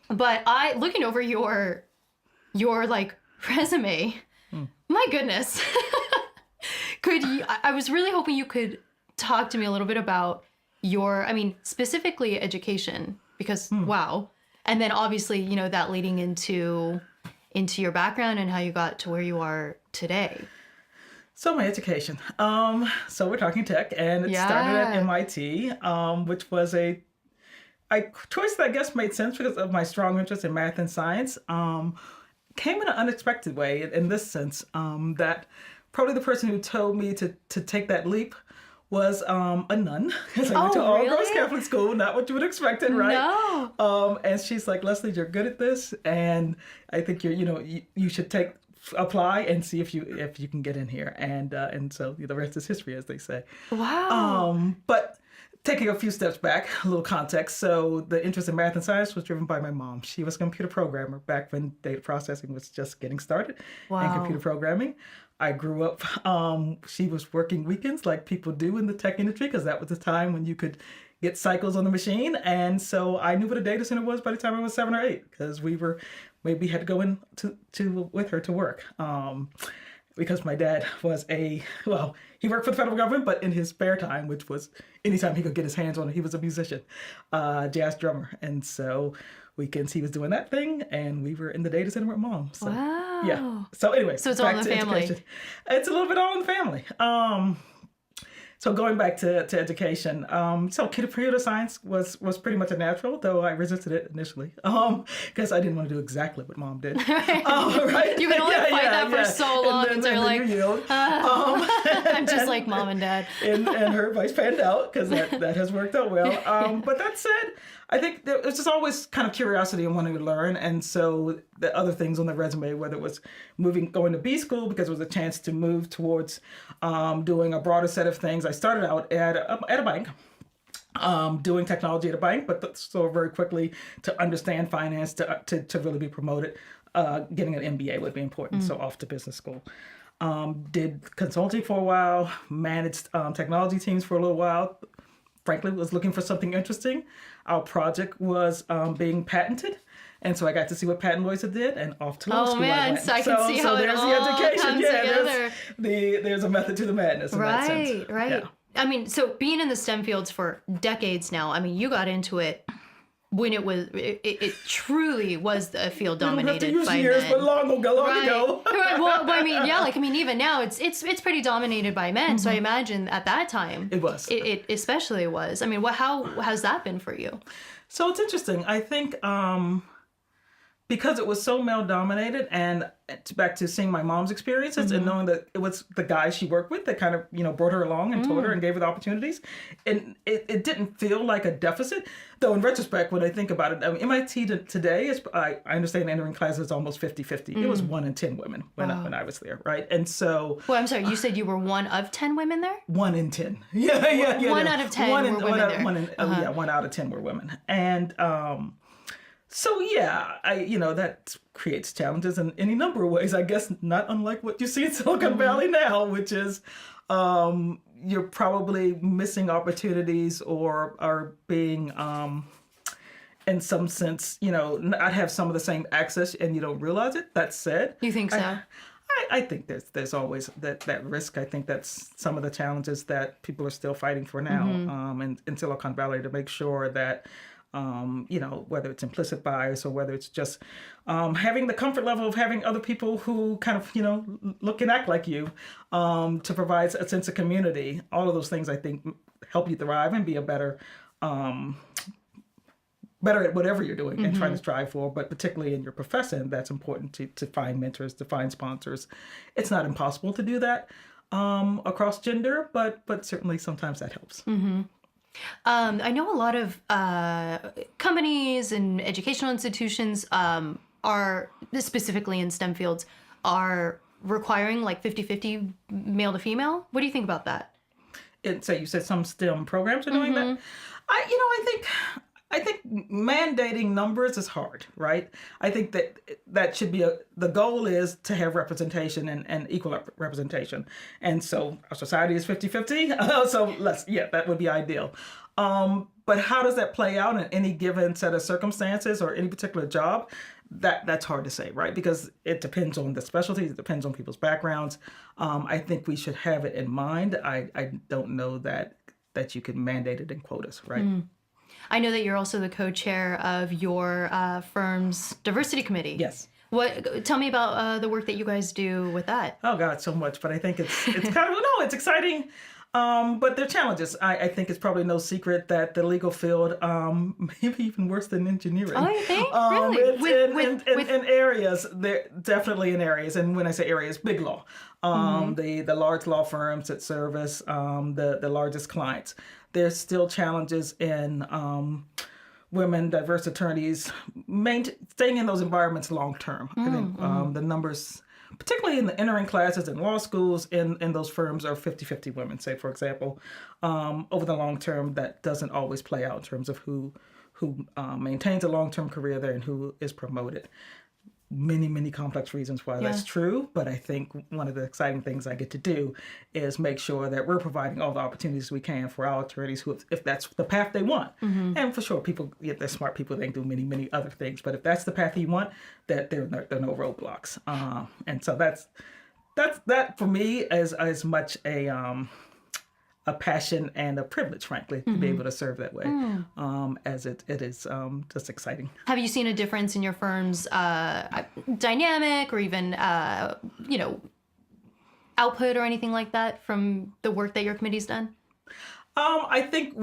But looking over your like resume, my goodness. I was really hoping you could talk to me a little bit about specifically education, because wow. And then obviously, that leading into your background and how you got to where you are today. So my education. So we're talking tech, and it started at MIT, which was a choice that I guess made sense because of my strong interest in math and science. Came in an unexpected way in this sense, that probably the person who told me to take that leap was a nun, because I went to all girls Catholic school, not what you would expect, right? No. And she's like, Leslie, you're good at this, and I think you should apply and see if you can get in here, and so the rest is history, as they say. Wow. But taking a few steps back, a little context. So the interest in math and science was driven by my mom. She was a computer programmer back when data processing was just getting started in computer programming. I grew up, she was working weekends like people do in the tech industry, because that was the time when you could get cycles on the machine. And so I knew what a data center was by the time I was 7 or 8, because we had to go in with her to work. Because my dad was he worked for the federal government, but in his spare time, which was anytime he could get his hands on it, he was a musician, jazz drummer. And so weekends he was doing that thing, and we were in the data center with mom. So, wow. Yeah. So anyway. So it's all in the family. Education. It's a little bit all in the family. So going back to education, so computer science was pretty much a natural, though I resisted it initially, because I didn't want to do exactly what mom did. Right? You can only fight that for so long until you're like, I'm just like mom and dad. and her advice panned out, because that has worked out well. But that said, I think there was just always kind of curiosity and wanting to learn. And so the other things on the resume, whether it was going to B school, because it was a chance to move towards doing a broader set of things. I started out at a bank, doing technology at a bank, but so very quickly to understand finance, to really be promoted, getting an MBA would be important. So off to business school. Did consulting for a while, managed technology teams for a little while. Frankly, was looking for something interesting. Our project was being patented. And so I got to see what patent lawyers did, and off to law school I went. So I can see how it all comes together. There's a method to the madness in that sense. Right. Yeah. I mean, so being in the STEM fields for decades now, I mean, you got into it when it truly was a field dominated by years, men. But long ago. Right. Well, even now it's pretty dominated by men. So I imagine at that time it was. It especially was. I mean, how has that been for you? So it's interesting. I think because it was so male dominated, and back to seeing my mom's experiences and knowing that it was the guys she worked with that kind of, brought her along and taught her and gave her the opportunities. And it didn't feel like a deficit, though in retrospect, when I think about it, I mean, MIT today is, I understand entering classes is almost 50-50. It was 1 in 10 women when I was there, right? And so... Well, I'm sorry, you said you were 1 of 10 women there? 1 in 10. Yeah. 1 out of 10 were women there. 1 out of 10 were women. And... So yeah, that creates challenges in any number of ways, I guess, not unlike what you see in Silicon Valley now, which is you're probably missing opportunities or are being, in some sense, not have some of the same access, and you don't realize it. That said. You think so? I think there's always that risk. I think that's some of the challenges that people are still fighting for now in Silicon Valley, to make sure that whether it's implicit bias or whether it's just having the comfort level of having other people who kind of, look and act like you, to provide a sense of community. All of those things, I think, help you thrive and be a better at whatever you're doing and trying to strive for. But particularly in your profession, that's important to find mentors, to find sponsors. It's not impossible to do that across gender, but certainly sometimes that helps. I know a lot of companies and educational institutions are, specifically in STEM fields, are requiring like 50-50 male to female. What do you think about that? So you said some STEM programs are doing that? I think mandating numbers is hard, right? I think that should be the goal is to have representation and equal representation. And so our society is 50-50. So that would be ideal. But how does that play out in any given set of circumstances or any particular job? That's hard to say, right? Because it depends on the specialties, it depends on people's backgrounds. I think we should have it in mind. I don't know that you can mandate it in quotas, right? I know that you're also the co-chair of your firm's diversity committee. Yes. Tell me about the work that you guys do with that. Oh God, so much. But I think it's kind of, no, it's exciting. But there are challenges. I think it's probably no secret that the legal field, maybe even worse than engineering. Oh, you think? Really? In areas, they're definitely in areas. And when I say areas, big law. The large law firms that service the largest clients. There's still challenges in women, diverse attorneys, staying in those environments long term. I think the numbers, particularly in the entering classes in law schools, in those firms are 50-50 women, say, for example. Over the long term, that doesn't always play out in terms of who maintains a long-term career there and who is promoted. Many complex reasons why that's true, but I think one of the exciting things I get to do is make sure that we're providing all the opportunities we can for our attorneys who, if that's the path they want. And for sure, people, they're smart people, they can do many other things, but if that's the path you want, that there are no roadblocks. And so that for me is as much a passion and a privilege, frankly, to be able to serve that way, as it is just exciting. Have you seen a difference in your firm's dynamic or even, output or anything like that from the work that your committee's done? I think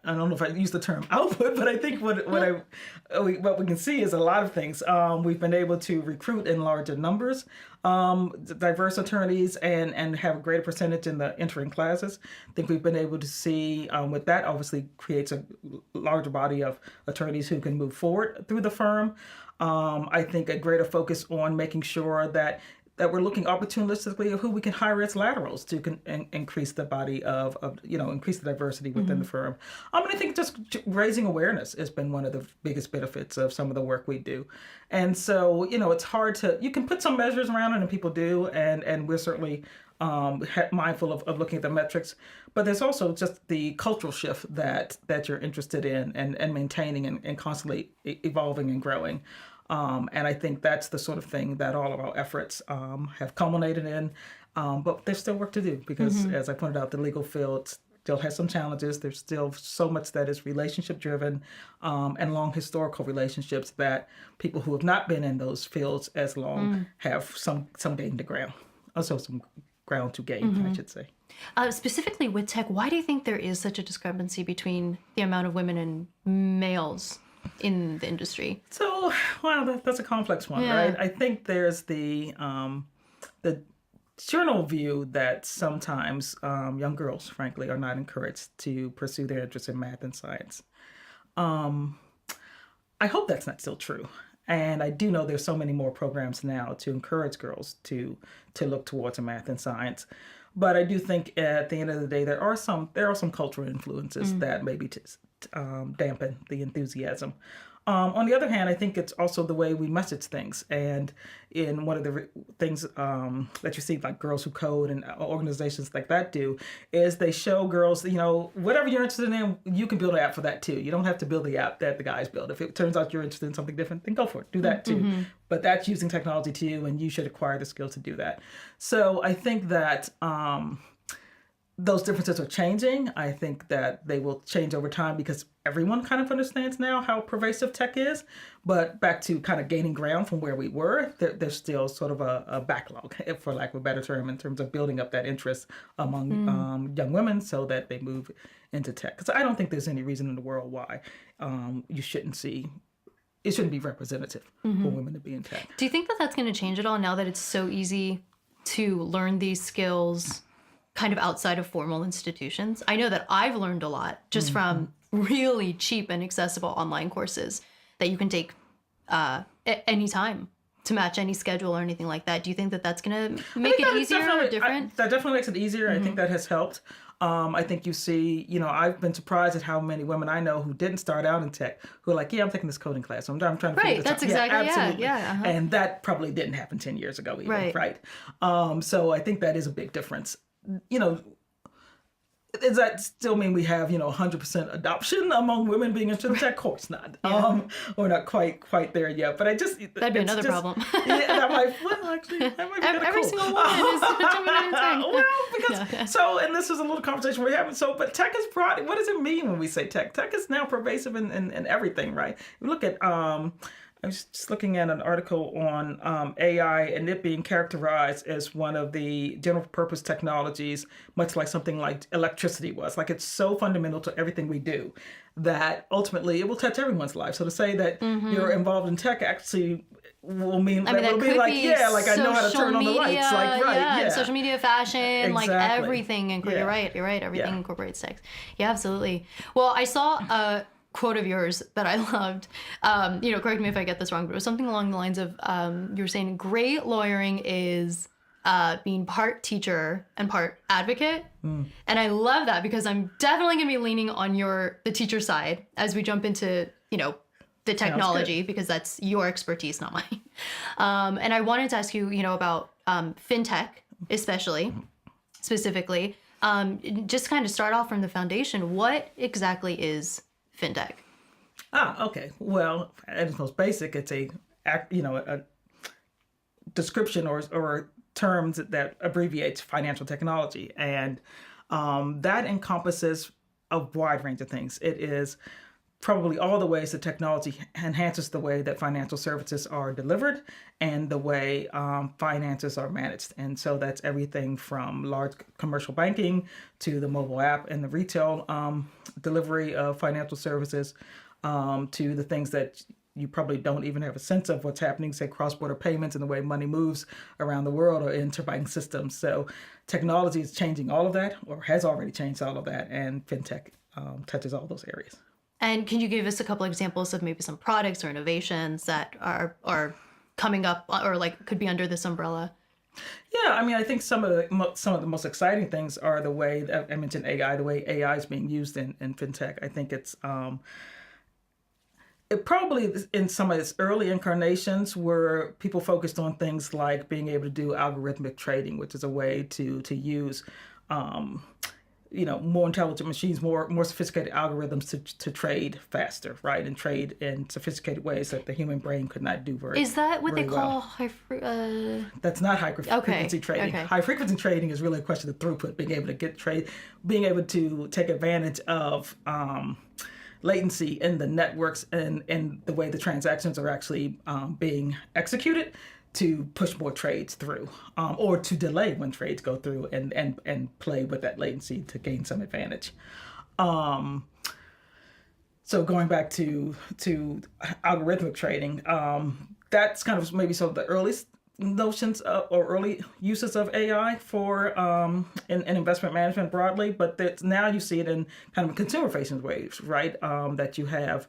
I don't know if I use the term output, but I think what we can see is a lot of things. We've been able to recruit in larger numbers, diverse attorneys, and have a greater percentage in the entering classes. I think we've been able to see with that obviously creates a larger body of attorneys who can move forward through the firm. I think a greater focus on making sure that we're looking opportunistically of who we can hire as laterals to increase the body increase the diversity within the firm. And I think just raising awareness has been one of the biggest benefits of some of the work we do. And so, it's hard you can put some measures around it, and people do, and we're certainly mindful of looking at the metrics. But there's also just the cultural shift that you're interested in and maintaining and constantly evolving and growing. And I think that's the sort of thing that all of our efforts have culminated in. But there's still work to do because, as I pointed out, the legal field still has some challenges. There's still so much that is relationship driven and long historical relationships that people who have not been in those fields as long have some gain to ground. Also some ground to gain, I should say. Specifically with tech, why do you think there is such a discrepancy between the amount of women and males in the industry? So, that's a complex one, right? I think there's the general view that sometimes young girls, frankly, are not encouraged to pursue their interest in math and science. I hope that's not still true. And I do know there's so many more programs now to encourage girls to look towards math and science. But I do think at the end of the day, there are some cultural influences that maybe dampen the enthusiasm. On the other hand, I think it's also the way we message things. And in one of the things that you see, like Girls Who Code and organizations like that do, is they show girls, whatever you're interested in, you can build an app for that too. You don't have to build the app that the guys build. If it turns out you're interested in something different, then go for it. Do that too. But that's using technology too, and you should acquire the skill to do that. So I think that those differences are changing. I think that they will change over time because everyone kind of understands now how pervasive tech is. But back to kind of gaining ground from where we were, there's still sort of a backlog, for lack of a better term, in terms of building up that interest among young women so that they move into tech. Because I don't think there's any reason in the world why it shouldn't be representative for women to be in tech. Do you think that that's going to change at all now that it's so easy to learn these skills kind of outside of formal institutions? I know that I've learned a lot just from really cheap and accessible online courses that you can take at any time to match any schedule or anything like that. Do you think that that's going to make it easier or different? That definitely makes it easier. I think that has helped. I think you see, I've been surprised at how many women I know who didn't start out in tech who are like, I'm taking this coding class. I'm trying to figure this out. That's exactly, absolutely. yeah. And that probably didn't happen 10 years ago either, right? So I think that is a big difference. does that still mean we have, 100% adoption among women being interested in tech? Of course not. Yeah. We're not quite there yet. But That'd be another problem. Yeah, that might be kind of Every cool. single woman is doing anything. Well, because and this is a little conversation we're having. So, but tech is broad. What does it mean when we say tech? Tech is now pervasive in everything, right? You look at I was just looking at an article on AI and it being characterized as one of the general purpose technologies, much like something like electricity was. Like it's so fundamental to everything we do that ultimately it will touch everyone's life. So to say that you're involved in tech actually will mean that will be could like, be I know how to social turn on the lights. media, Like, right, yeah. social media, fashion, like Exactly. everything. Yeah. You're right. Everything Yeah. incorporates tech. Yeah, absolutely. Well, I saw a quote of yours that I loved. Correct me if I get this wrong, but it was something along the lines of you were saying great lawyering is being part teacher and part advocate. And I love that because I'm definitely going to be leaning on the teacher side as we jump into, the technology because that's your expertise, not mine. And I wanted to ask you, about FinTech, specifically, just kind of start off from the foundation. What exactly is FinTech? Okay. Well, at its most basic, it's a description or terms that abbreviates financial technology, and that encompasses a wide range of things. It is probably all the ways that technology enhances the way that financial services are delivered and the way finances are managed. And so that's everything from large commercial banking to the mobile app and the retail delivery of financial services to the things that you probably don't even have a sense of what's happening, say cross-border payments and the way money moves around the world or interbank systems. So technology is changing all of that or has already changed all of that, and FinTech touches all those areas. And can you give us a couple examples of maybe some products or innovations that are coming up or like could be under this umbrella? Yeah, I mean, I think some of the most exciting things are the way that I mentioned AI, the way AI is being used in FinTech. I think it probably in some of its early incarnations were people focused on things like being able to do algorithmic trading, which is a way to use more intelligent machines, more sophisticated algorithms to trade faster, right? And trade in sophisticated ways that the human brain could not do very. Is that what they call That's not high frequency trading. Okay. High frequency trading is really a question of throughput, being able to being able to take advantage of latency in the networks and the way the transactions are actually being executed to push more trades through, or to delay when trades go through and play with that latency to gain some advantage. So going back to algorithmic trading, that's kind of maybe some of the earliest notions or early uses of AI for in investment management broadly, but now you see it in kind of consumer-facing ways, right? That you have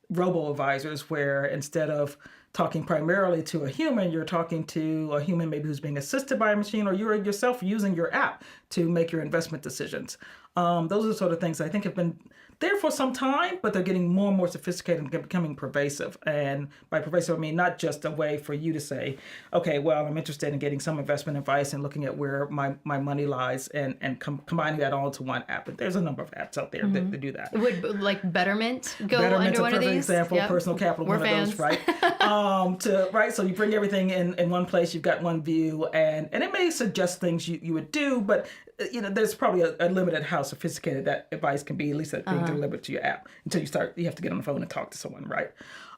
robo-advisors where instead of talking primarily to a human, you're talking to a human maybe who's being assisted by a machine, or you're yourself using your app to make your investment decisions. Those are the sort of things I think have been there for some time, but they're getting more and more sophisticated and becoming pervasive. And by pervasive, I mean not just a way for you to say, okay, well, I'm interested in getting some investment advice and looking at where my money lies and combining that all into one app. But there's a number of apps out there that do that. Would like Betterment go Betterment's under one of these? Example, yep. Personal Capital, We're one fans. of those, right? So you bring everything in one place, you've got one view, and it may suggest things you would do, but there's probably a limit at how sophisticated that advice can be, at least that being delivered to your app until you have to get on the phone and talk to someone, right?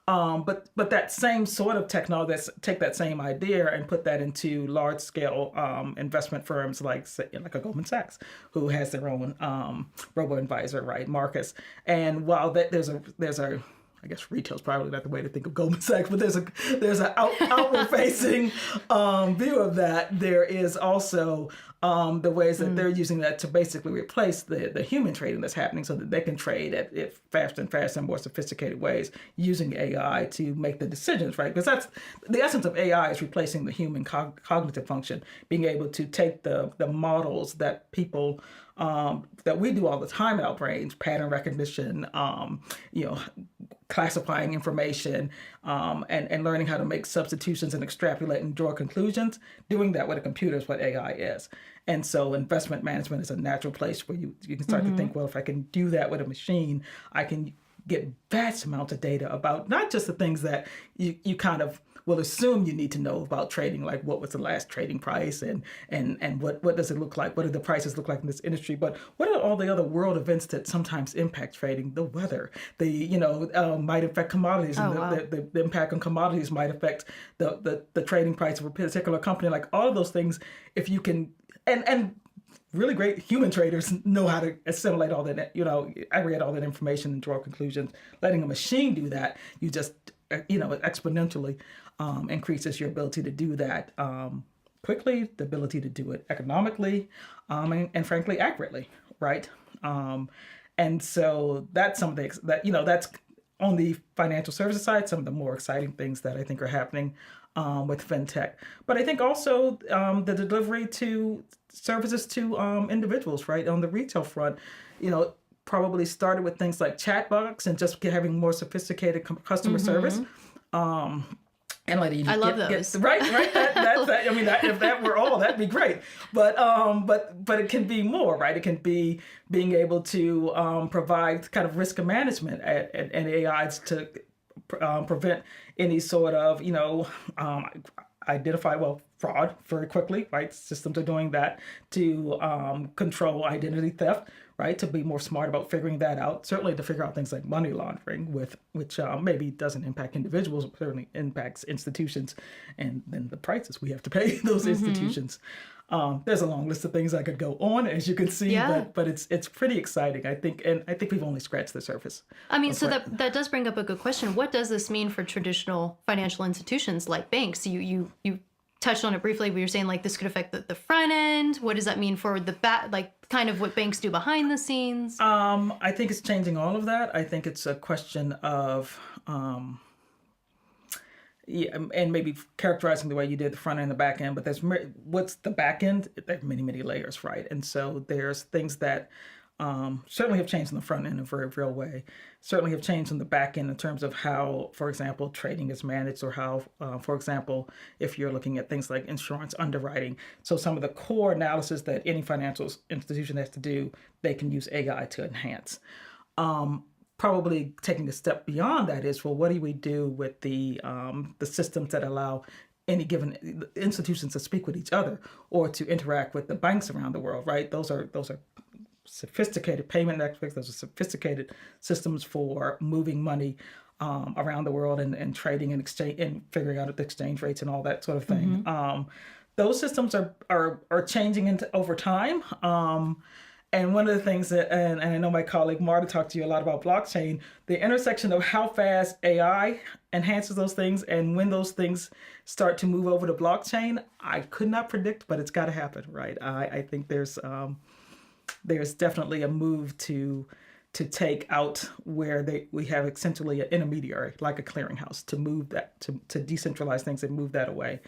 But that same sort of technology, take that same idea and put that into large scale investment firms like a Goldman Sachs, who has their own robo advisor, right, Marcus. And while there's a I guess retail's probably not the way to think of Goldman Sachs, but there's an outward facing view of that. There is also the ways that they're using that to basically replace the human trading that's happening, so that they can trade at faster and more sophisticated ways using AI to make the decisions, right? Because that's the essence of AI, is replacing the human cognitive function, being able to take the models that people that we do all the time in our brains, pattern recognition, classifying information, and learning how to make substitutions and extrapolate and draw conclusions. Doing that with a computer is what AI is. And so investment management is a natural place where you can start to think, well, if I can do that with a machine, I can get vast amounts of data about not just the things that you kind of will assume you need to know about trading, like what was the last trading price and what does it look like? What do the prices look like in this industry? But what are all the other world events that sometimes impact trading? The weather, might affect commodities, and the impact on commodities might affect the trading price of a particular company. Like all of those things, if you can, and really great human traders know how to assimilate all that, aggregate all that information and draw conclusions. Letting a machine do that, you just, exponentially increases your ability to do that quickly, the ability to do it economically, and frankly, accurately, right? And so that's something that's on the financial services side, some of the more exciting things that I think are happening with FinTech. But I think also the delivery to services to individuals, right? On the retail front, probably started with things like chatbots and just having more sophisticated customer service. And letting you I love those. Right. I mean, if that were all, that'd be great. But it can be more, right? It can be being able to provide kind of risk management and AIs to prevent any sort of, identify fraud very quickly, right? Systems are doing that to control identity theft, right? To be more smart about figuring that out. Certainly to figure out things like money laundering, which maybe doesn't impact individuals, but certainly impacts institutions, and then the prices we have to pay those institutions. There's a long list of things I could go on, as you can see, but it's pretty exciting, I think, and I think we've only scratched the surface. I mean, so that does bring up a good question. What does this mean for traditional financial institutions like banks? You touched on it briefly, but you're saying like this could affect the front end. What does that mean for the back, like kind of what banks do behind the scenes? I think it's changing all of that. I think it's a question of and maybe characterizing the way you did the front end and the back end, but what's the back end? There are many, many layers, right? And so there's things that certainly have changed in the front end in a very real way, certainly have changed in the back end in terms of how, for example, trading is managed, or how, for example, if you're looking at things like insurance underwriting. So some of the core analysis that any financial institution has to do, they can use AI to enhance. Probably taking a step beyond that is, well, what do we do with the systems that allow any given institutions to speak with each other or to interact with the banks around the world, right? Those are sophisticated payment networks. Those are sophisticated systems for moving money around the world and trading and exchange and figuring out the exchange rates and all that sort of thing. Those systems are changing over time. And one of the things that, and I know my colleague Marta talked to you a lot about blockchain, the intersection of how fast AI enhances those things and when those things start to move over to blockchain, I could not predict, but it's got to happen, right? I think there's definitely a move to take out where we have essentially an intermediary, like a clearinghouse, to move that, to decentralize things and move that away.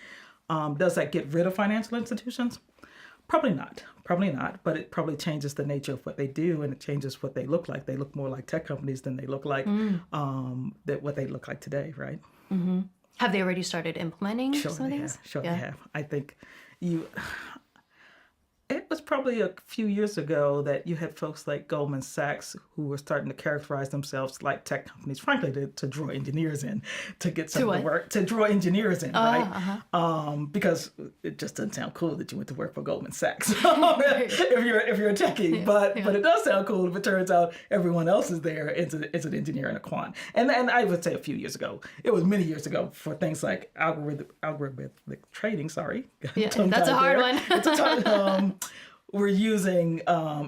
Does that get rid of financial institutions? Probably not, but it probably changes the nature of what they do, and it changes what they look like. They look more like tech companies than they look like what they look like today, right? Mm-hmm. Have they already started implementing some of these? Sure, they have. I think it was probably a few years ago that you had folks like Goldman Sachs who were starting to characterize themselves like tech companies, frankly, to draw engineers in, to get some of the work, to draw engineers in, right? Because it just doesn't sound cool that you went to work for Goldman Sachs if you're a techie, but it does sound cool if it turns out everyone else is there is an engineer and a quant. And I would say a few years ago, it was many years ago for things like algorithmic trading. Sorry, that's a hard one. It's a ton. We're using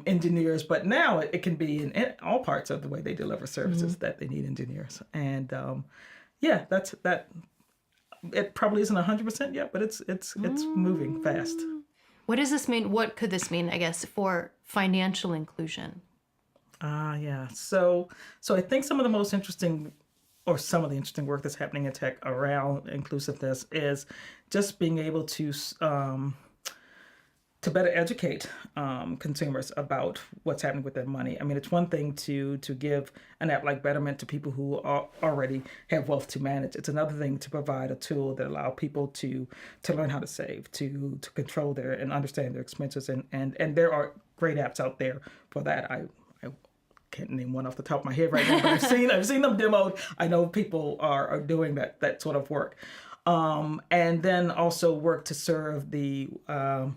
engineers, but now it can be in all parts of the way they deliver services that they need engineers. And that's that. It probably isn't 100% yet, but it's moving fast. What does this mean? What could this mean, I guess, for financial inclusion? So I think some of the interesting work that's happening in tech around inclusiveness is just being able to to better educate consumers about what's happening with their money. I mean, it's one thing to give an app like Betterment to people who already have wealth to manage. It's another thing to provide a tool that allow people to learn how to save, to control their and understand their expenses. And there are great apps out there for that. I can't name one off the top of my head right now, but I've seen them demoed. I know people are doing that sort of work. And then also work to serve the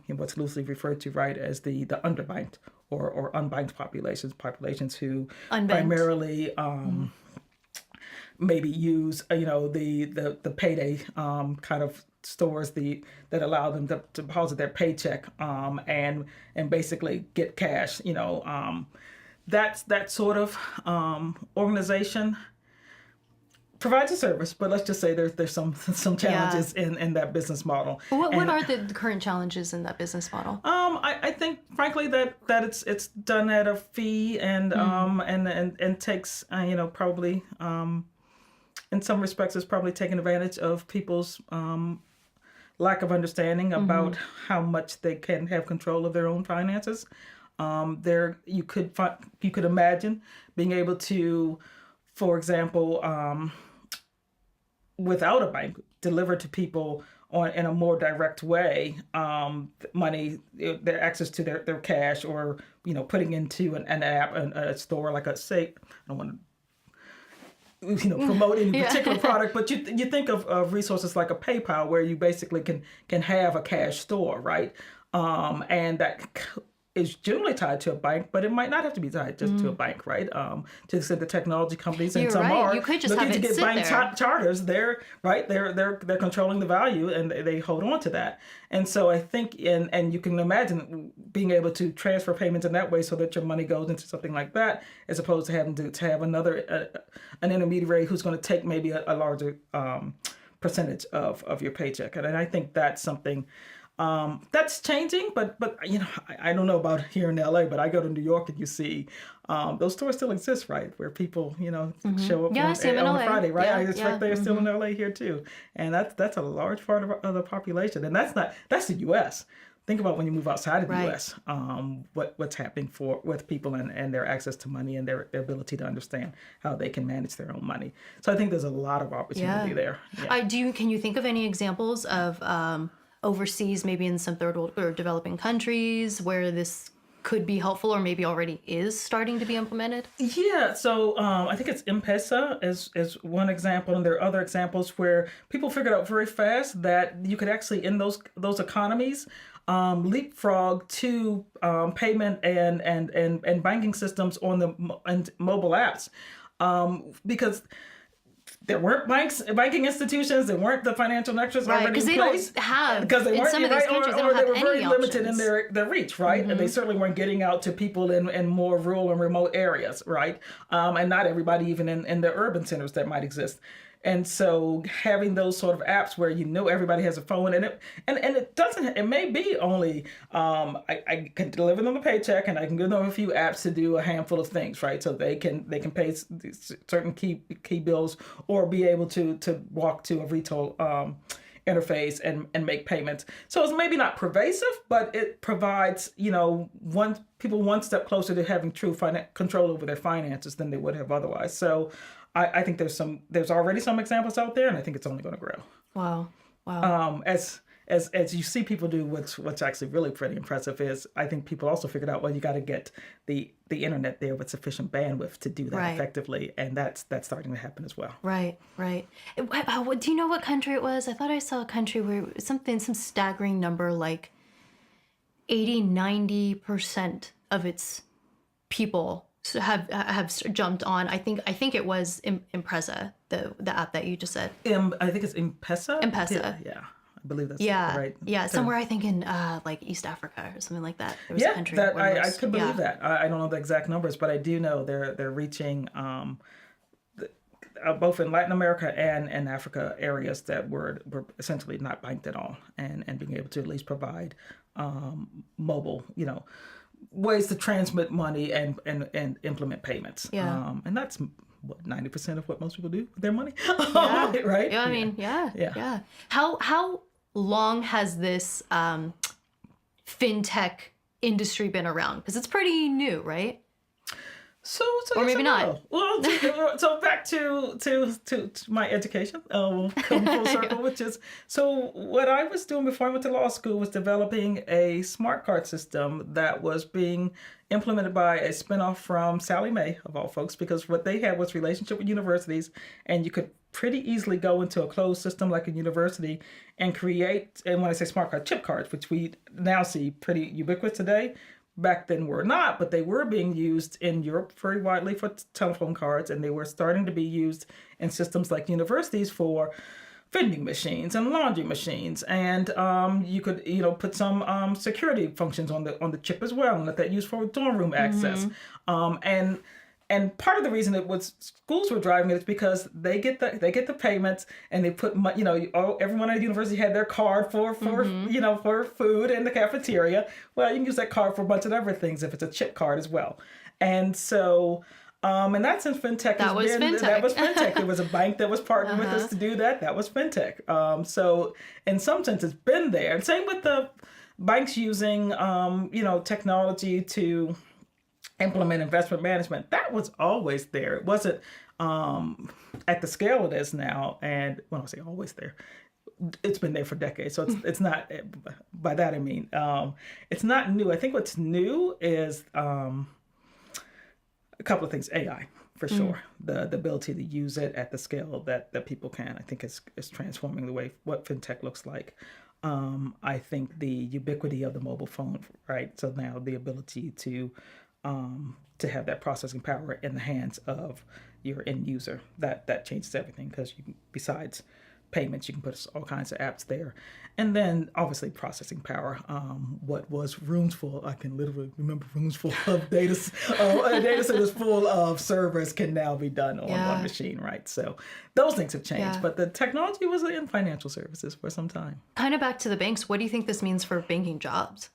what's loosely referred to, right, as the underbanked or unbanked populations who Unbanked. Primarily maybe use the payday kind of stores that allow them to deposit their paycheck and basically get cash. That's that sort of organization provides a service, but let's just say there's some challenges in that business model. What are the current challenges in that business model? I think frankly that it's done at a fee and takes probably in some respects is probably taking advantage of people's lack of understanding about how much they can have control of their own finances. You could imagine being able to, for example, without a bank, deliver to people in a more direct way, money, their access to their cash, or putting into an app, a store like a say. I don't want to promote any particular product, but you think of resources like a PayPal where you basically can have a cash store, right? And that is generally tied to a bank, but it might not have to be tied just to a bank, right? To the extent the technology companies and You're some right. are You could just looking have to it get sit bank there. charters. They're controlling the value and they hold on to that. And so I think and you can imagine being able to transfer payments in that way so that your money goes into something like that, as opposed to having to have another an intermediary who's going to take maybe a larger percentage of your paycheck. And I think that's something. That's changing, but I don't know about here in LA, but I go to New York and you see those stores still exist, right? Where people show up Yeah, I see them in on a LA. Friday, right? Yeah, I expect yeah. they're still in LA here too, and that's a large part of the population, and that's the U.S. Think about when you move outside of the Right. U.S. What's happening with people and their access to money and their ability to understand how they can manage their own money. So I think there's a lot of opportunity there. Yeah. Can you think of any examples of overseas, maybe in some third world or developing countries, where this could be helpful or maybe already is starting to be implemented? Yeah, so I think it's M-Pesa is one example, and there are other examples where people figured out very fast that you could actually, in those economies, leapfrog to payment and banking systems on the mobile apps, because there weren't banking institutions. There weren't the financial networks Right, already in because place. they don't have, Because they in weren't, some of these right, countries, they or don't they have were very any limited in options. their reach, right? And they certainly weren't getting out to people in more rural and remote areas, right? And not everybody even in the urban centers that might exist. And so having those sort of apps where everybody has a phone, and it may be only I can deliver them a paycheck and I can give them a few apps to do a handful of things, right? So they can pay certain key bills or be able to walk to a retail interface and make payments. So it's maybe not pervasive, but it provides people one step closer to having true control over their finances than they would have otherwise. So I think there's already some examples out there, and I think it's only going to grow. Wow. As you see people do, what's actually really pretty impressive is I think people also figured out, well, you got to get the internet there with sufficient bandwidth to do that Right. effectively, and that's starting to happen as well. Right. Do you know what country it was? I thought I saw a country where some staggering number, like 80-90% of its people have jumped on. I think it was Impreza, the app that you just said. I think it's M-Pesa. M-Pesa. Yeah. I believe that's Yeah, right. yeah, somewhere I think in like East Africa or something like that. There was a country where I could believe that. I don't know the exact numbers, but I do know they're reaching both in Latin America and Africa areas that were essentially not banked at all, and being able to at least provide mobile, ways to transmit money and implement payments. Yeah. And that's what 90% of what most people do with their money. Yeah. Right? Yeah, I mean, yeah. How long has this FinTech industry been around? Because it's pretty new, right? So Or yes maybe and not. no. Well, so back to my education. We'll come full circle, which is so what I was doing before I went to law school was developing a smart card system that was being implemented by a spinoff from Sally Mae, of all folks, because what they had was relationship with universities, and you could pretty easily go into a closed system like a university and create, and when I say smart card, chip cards, which we now see pretty ubiquitous today. Back then were not, but they were being used in Europe very widely for telephone cards, and they were starting to be used in systems like universities for vending machines and laundry machines, and you could put some security functions on the chip as well, and let that use for dorm room access. And part of the reason it was schools were driving it is because they get the payments, and they put everyone at the university had their card for for food in the cafeteria. Well, you can use that card for a bunch of other things if it's a chip card as well. And so and that's in FinTech. That was FinTech. That was FinTech. There was a bank that was partnering with us to do that. That was FinTech. So in some sense, it's been there. And same with the banks using technology to implement investment management. That was always there. It wasn't at the scale it is now. And when I say always there, it's been there for decades. So it's not, by that I mean, it's not new. I think what's new is a couple of things. AI, for sure. The ability to use it at the scale that people can, I think is transforming the way what FinTech looks like. I think the ubiquity of the mobile phone, right? So now the ability to have that processing power in the hands of your end user, that changes everything, because besides payments, you can put all kinds of apps there. And then obviously processing power. What was rooms full, I can literally remember rooms full of data centers full of servers can now be done on one machine, right? So those things have changed, but the technology was in financial services for some time. Kind of back to the banks, what do you think this means for banking jobs?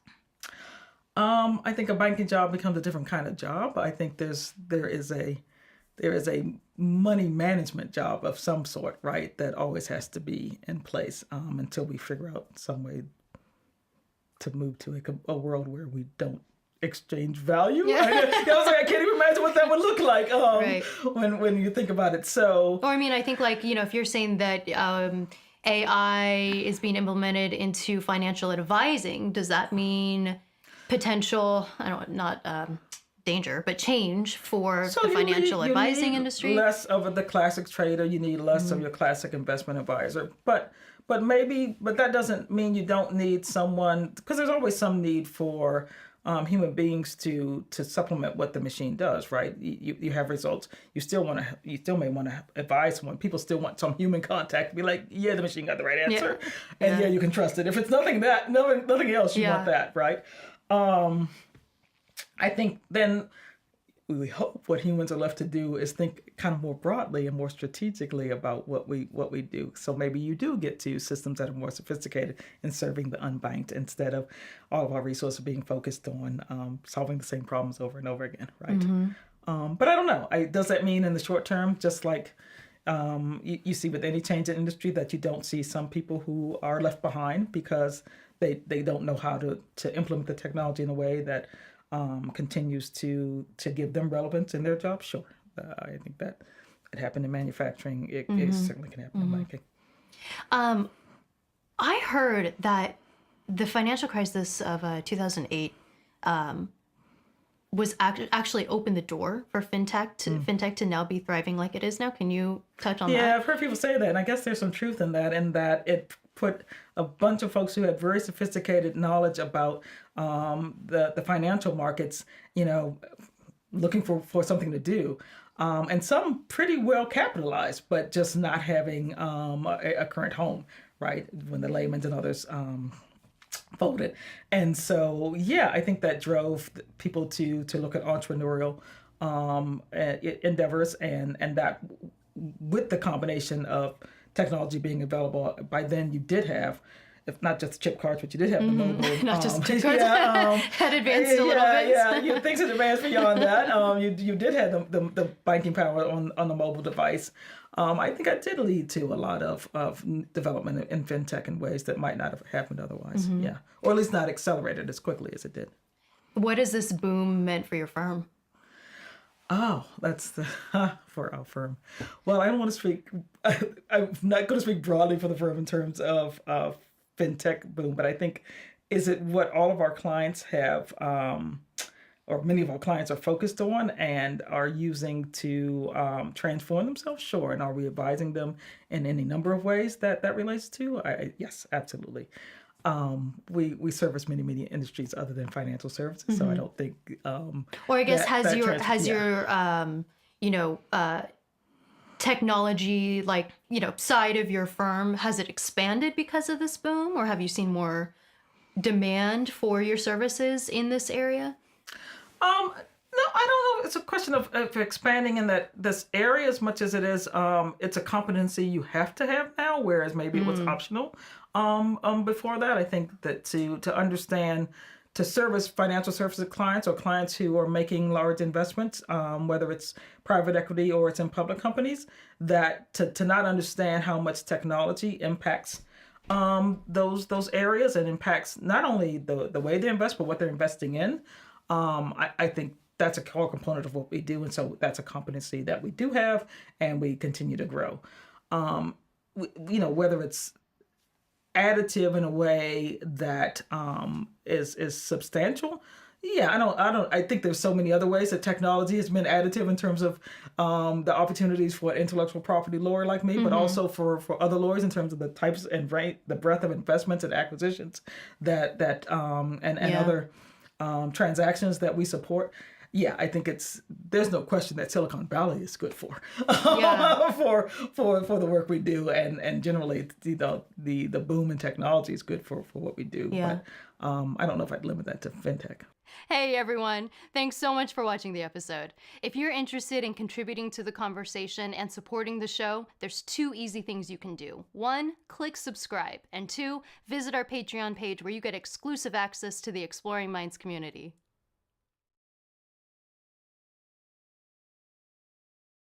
I think a banking job becomes a different kind of job. I think there is a money management job of some sort, right? That always has to be in place until we figure out some way to move to a world where we don't exchange value. Yeah. I can't even imagine what that would look like right. when you think about it. So, or I mean, I think if you're saying that AI is being implemented into financial advising, does that mean potential, danger, but change for the financial advising industry? Less of the classic trader, you need less of your classic investment advisor. But that doesn't mean you don't need someone, because there's always some need for human beings to supplement what the machine does, right? You have results. You still may want to advise someone. People still want some human contact to be like, yeah, the machine got the right answer, and you can trust it. If it's nothing else, you want that, right? I think then we hope what humans are left to do is think kind of more broadly and more strategically about what we do. So maybe you do get to systems that are more sophisticated in serving the unbanked, instead of all of our resources being focused on solving the same problems over and over again, right? Mm-hmm. But I don't know. Does that mean in the short term, just like you see with any change in industry, that you don't see some people who are left behind because they don't know how to implement the technology in a way that continues to give them relevance in their job? Sure. I think that it happened in manufacturing. It certainly can happen in banking. I heard that the financial crisis of 2008 was actually opened the door for FinTech to now be thriving like it is now. Can you touch on that? Yeah, I've heard people say that, and I guess there's some truth in that it put a bunch of folks who had very sophisticated knowledge about the financial markets, looking for something to do. And some pretty well capitalized, but just not having a current home, right? When the Lehmans and others folded. And so, I think that drove people to look at entrepreneurial endeavors, and that with the combination of technology being available, by then you did have if not just chip cards, but you did have the mobile. Not just chip cards. Had advanced a little bit. Things had advanced beyond that. You did have the banking power on the mobile device. I think I did lead to a lot of development in FinTech in ways that might not have happened otherwise. Yeah, or at least not accelerated as quickly as it did. What has this boom meant for your firm? Oh, that's for our firm. Well, I don't want to speak. I'm not going to speak broadly for the firm in terms of FinTech boom, but I think is it what all of our clients have, or many of our clients are focused on and are using to transform themselves. Sure, and are we advising them in any number of ways that relates to? Yes, absolutely. We service many industries other than financial services, so I don't think. Or I guess has your technology side of your firm, has it expanded because of this boom, or have you seen more demand for your services in this area? No, I don't know. It's a question of expanding in this area as much as it is. It's a competency you have to have now, whereas maybe it was optional. Before that, I think that to understand, to service financial services clients or clients who are making large investments, whether it's private equity or it's in public companies, that to not understand how much technology impacts those areas and impacts not only the way they invest, but what they're investing in. I think that's a core component of what we do. And so that's a competency that we do have and we continue to grow. Whether it's additive in a way that is substantial. Yeah, I think there's so many other ways that technology has been additive in terms of the opportunities for an intellectual property lawyer like me, but also for other lawyers in terms of the types and the breadth of investments and acquisitions and other transactions that we support. Yeah, I think there's no question that Silicon Valley is good for the work we do, and generally the boom in technology is good for what we do. Yeah. But I don't know if I'd limit that to FinTech. Hey everyone, thanks so much for watching the episode. If you're interested in contributing to the conversation and supporting the show, there's 2 easy things you can do. 1, click subscribe, and 2, visit our Patreon page where you get exclusive access to the Exploring Minds community.